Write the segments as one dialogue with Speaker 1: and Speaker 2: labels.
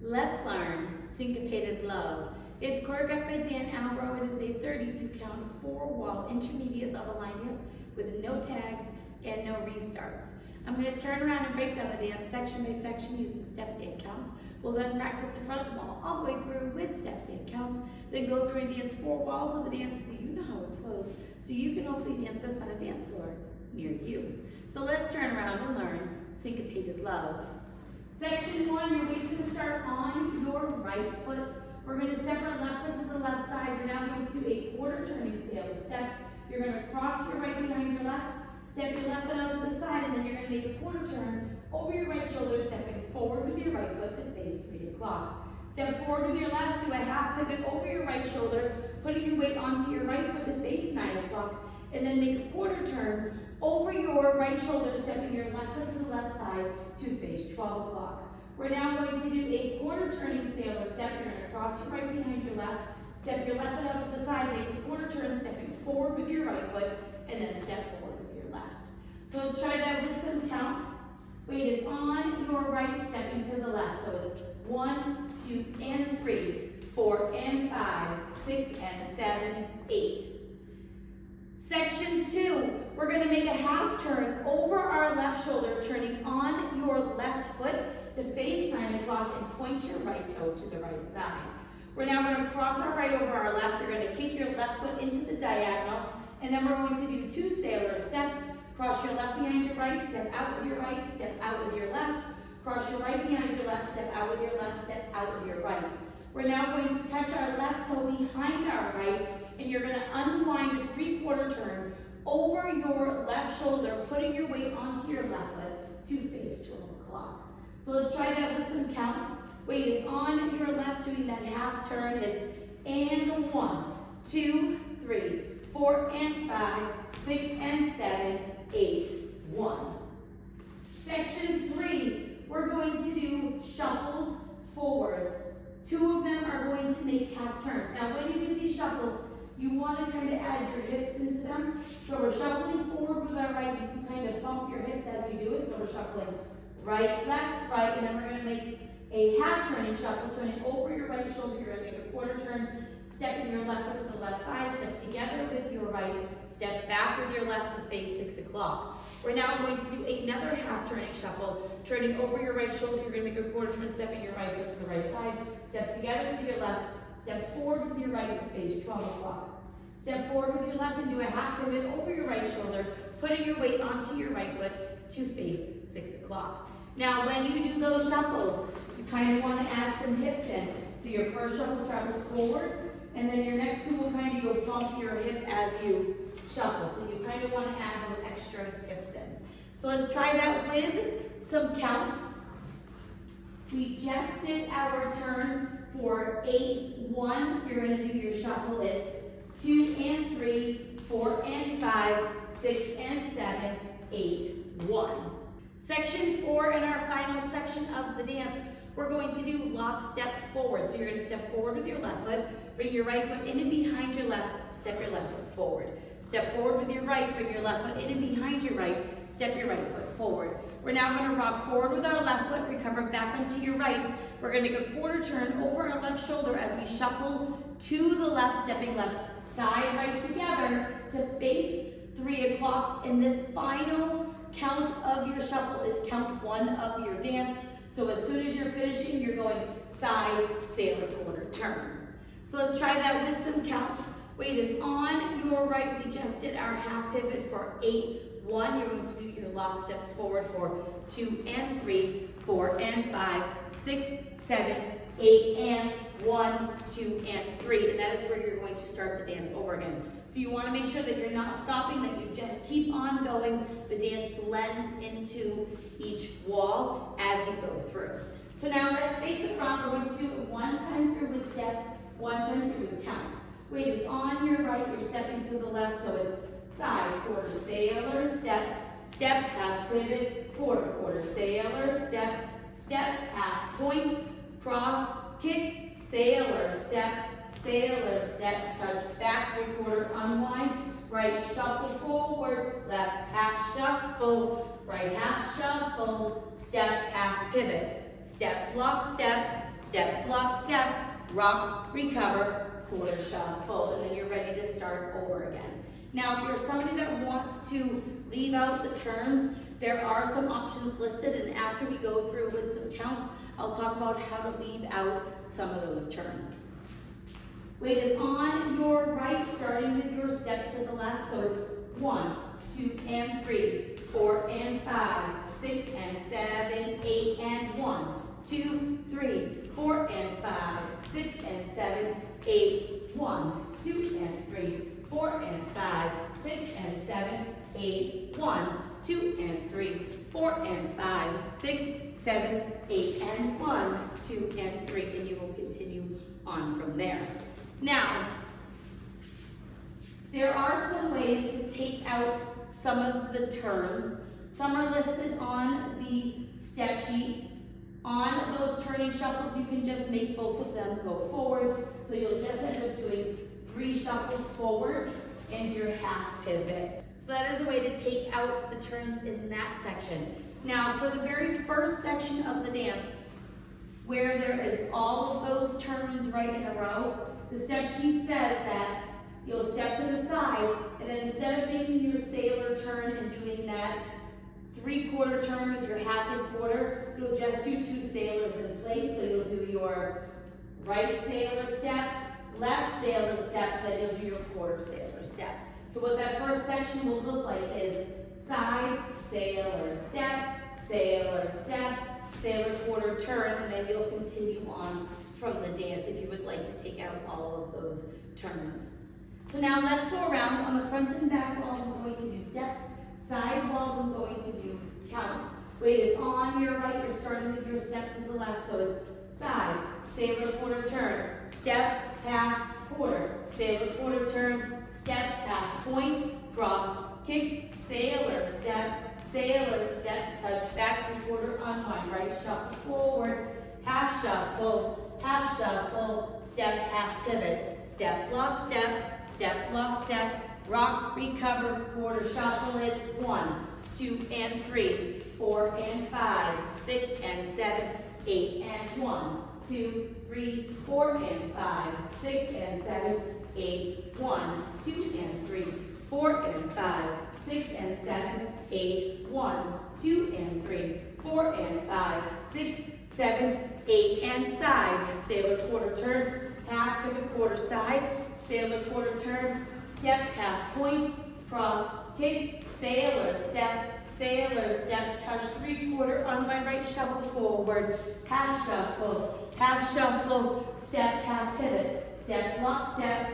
Speaker 1: Let's learn Syncopated Love. It's choreographed by Dan Albro. It is a 32 count, 4-wall, intermediate level line dance with no tags and no restarts. I'm going to turn around and break down the dance section by section using steps and counts. We'll then practice the front wall all the way through with steps and counts, then go through and dance 4 walls of the dance so you know how it flows, so you can hopefully dance this on a dance floor near you. So let's turn around and learn Syncopated Love. Section 1, your weight's going to start on your right foot. We're going to step our left foot to the left side. We're now going to do a quarter turning sailor step. You're going to cross your right behind your left, step your left foot out to the side, and then you're going to make a quarter turn over your right shoulder, stepping forward with your right foot to face 3 o'clock. Step forward with your left, do a half pivot over your right shoulder, putting your weight onto your right foot to face 9 o'clock, and then make a quarter turn over your right shoulder, stepping your left foot to the left side to face 12 o'clock. We're now going to do a quarter turning sailor step. You're going to cross your right behind your left, step your left foot out to the side, make a quarter turn, stepping forward with your right foot, and then step forward with your left. So let's try that with some counts. Weight is on your right, stepping to the left. So it's 1, 2, and 3, 4, and 5, 6, and 7, 8. Section 2, we're going to make a half turn over our left shoulder, turning on your left foot to face 9 o'clock and point your right toe to the right side. We're now going to cross our right over our left. You're going to kick your left foot into the diagonal, and then we're going to do 2 sailor steps. Cross your left behind your right, step out with your right, step out with your left. Cross your right behind your left, step out with your left, step out with your right. We're now going to touch our left toe behind our right, and you're going to unwind a 3/4 turn over your left shoulder, putting your weight onto your left foot to face 12 o'clock. So let's try that with some counts. Weight is on your left, doing that half turn. It's and 1, 2, 3, 4, and 5, 6, and 7, 8, 1. Section 3, we're going to do shuffles forward. 2 of them are going to make half turns. Now when you do these shuffles, you want to kind of add your hips into them. So we're shuffling forward with our right. You can kind of bump your hips as you do it. So we're shuffling right, left, right, and then we're going to make a half turning shuffle, turning over your right shoulder. You're going to make a quarter turn, stepping your left foot to the left side, step together with your right, step back with your left to face 6 o'clock. We're now going to do another half turning shuffle, turning over your right shoulder. You're going to make a quarter turn, stepping your right foot to the right side, step together with your left, step forward with your right to face 12 o'clock. Step forward with your left and do a half pivot over your right shoulder, putting your weight onto your right foot to face 6 o'clock. Now when you do those shuffles, you kind of want to add some hips in. So your first shuffle travels forward, and then your next 2 will kind of go bump your hip as you shuffle. So you kind of want to add those extra hips in. So let's try that with some counts. We just did our turn for 8, 1. You're going to do your shuffle. It's 2 and 3, 4 and 5, 6 and 7, 8, 1. Section 4 in our final section of the dance, we're going to do lock steps forward. So you're going to step forward with your left foot, bring your right foot in and behind your left, step your left foot forward. Step forward with your right, bring your left foot in and behind your right, step your right foot forward. We're now going to rock forward with our left foot, recover back onto your right. We're going to make a quarter turn over our left shoulder as we shuffle to the left, stepping left side right together to face 3 o'clock. And this final count of your shuffle is count 1 of your dance. So as soon as you're finishing, you're going side, sailor, quarter, turn. So let's try that with some counts. Weight is on your right. We just did our half pivot for 8, 1. You're going to do your lock steps forward for 2 and 3, 4 and 5, 6, 7, 8, and 1, 2, and 3. And that is where you're going to start the dance over again. So you want to make sure that you're not stopping, that you just keep on going. The dance blends into each wall as you go through. So now let's face the front. We're going to do it 1 time through with steps, 1 time through with counts. Weight is on your right. You're stepping to the left. So it's side, quarter, sailor, step, step, half pivot, quarter, quarter, sailor, step, step, half point, cross, kick, sailor, step, touch, back, 3/4, unwind, right shuffle forward, left half shuffle, right half shuffle, step, half pivot, step, block, step, block, step, rock, recover, quarter shuffle, and then you're ready to start over again. Now, if you're somebody that wants to leave out the turns, there are some options listed, and after we go through with some counts, I'll talk about how to leave out some of those turns. Weight is on your right, starting with your step to the left, so it's 1, 2, and 3, 4, and 5, 6, and 7, 8, and 1, 2, 3, 4, and 5, 6, and 7, 8, 1, 2, and 3, 4, and 5, 6, and 7, 8, 1, 2, and 3, 4, and 5, 6, 7, 8, and 1, 2, and 3, and you will continue on from there. Now, there are some ways to take out some of the turns. Some are listed on the step sheet. On those turning shuffles, you can just make both of them go forward. So you'll just end up doing 3 shuffles forward and your half pivot. So that is a way to take out the turns in that section. Now, for the very first section of the dance, where there is all of those turns right in a row, the step sheet says that you'll step to the side, and then instead of making your sailor turn and doing that 3/4 turn with your half and quarter, you'll just do 2 sailors in place. So you'll do your right sailor step, left sailor step, then you'll do your quarter sailor step. So what that first section will look like is side, sailor step, sailor step, sailor quarter turn, and then you'll continue on from the dance if you would like to take out all of those turns. So now let's go around. On the front and back walls, I'm going to do steps. Side walls, I'm going to do counts. Weight is on your right. You're starting with your step to the left, so it's side, sailor quarter turn, step, half, quarter, sailor quarter turn, step, half, point, cross, kick, sailor step, touch, back, 3/4, unwind, right shuffle forward, half shuffle, step, half pivot, step, block, step, rock, recover, quarter shuffle. It's 1, 2, and 3, 4, and 5, 6, and 7, 8, and 1, 2, 3, 4, and 5, 6, and 7, 8, 1, 2, and 3, 4, and 5, 6, and 7, 8, 1, 2, and 3, 4, and 5, 6, 7, 8, and side, sailor quarter turn, half pivot quarter side, sailor quarter turn, step, half point, cross, kick, sailor step, touch, 3/4, unwind, right shuffle forward, half shuffle, step, half pivot, step, block, step,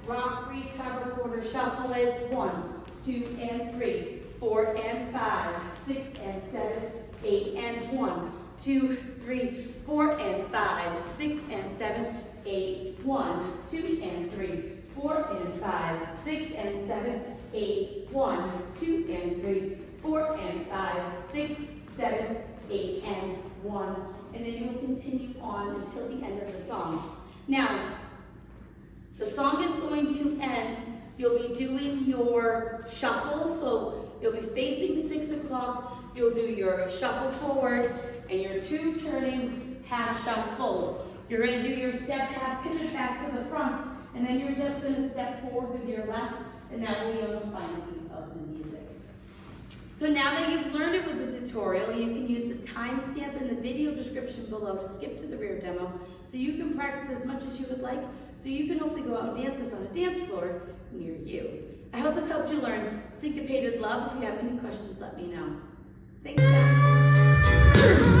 Speaker 1: rock, recover, quarter shuffle. It's 1, 2, and 3, 4, and 5, 6, and 7, 8, and 1, 2, 3, 4, and 5, 6, and 7, 8, 1, 2, and 3, 4, and 5, 6, and 7, 8, 1, 2, and 3, 4, and 5, 6, 7, 8, and 1. And then you will continue on until the end of the song. Now, the song is going to end. You'll be doing your shuffle, so you'll be facing 6 o'clock. You'll do your shuffle forward and your 2 turning half shuffles. You're going to do your step, half pivot back to the front, and then you're just going to step forward with your left, and that will be on the final beat of the music. So now that you've learned it with the tutorial, you can use the timestamp in the video description below to skip to the rear demo, so you can practice as much as you would like, so you can hopefully go out and dance this on a dance floor near you. I hope this helped you learn Syncopated Love. If you have any questions, let me know. Thanks, guys.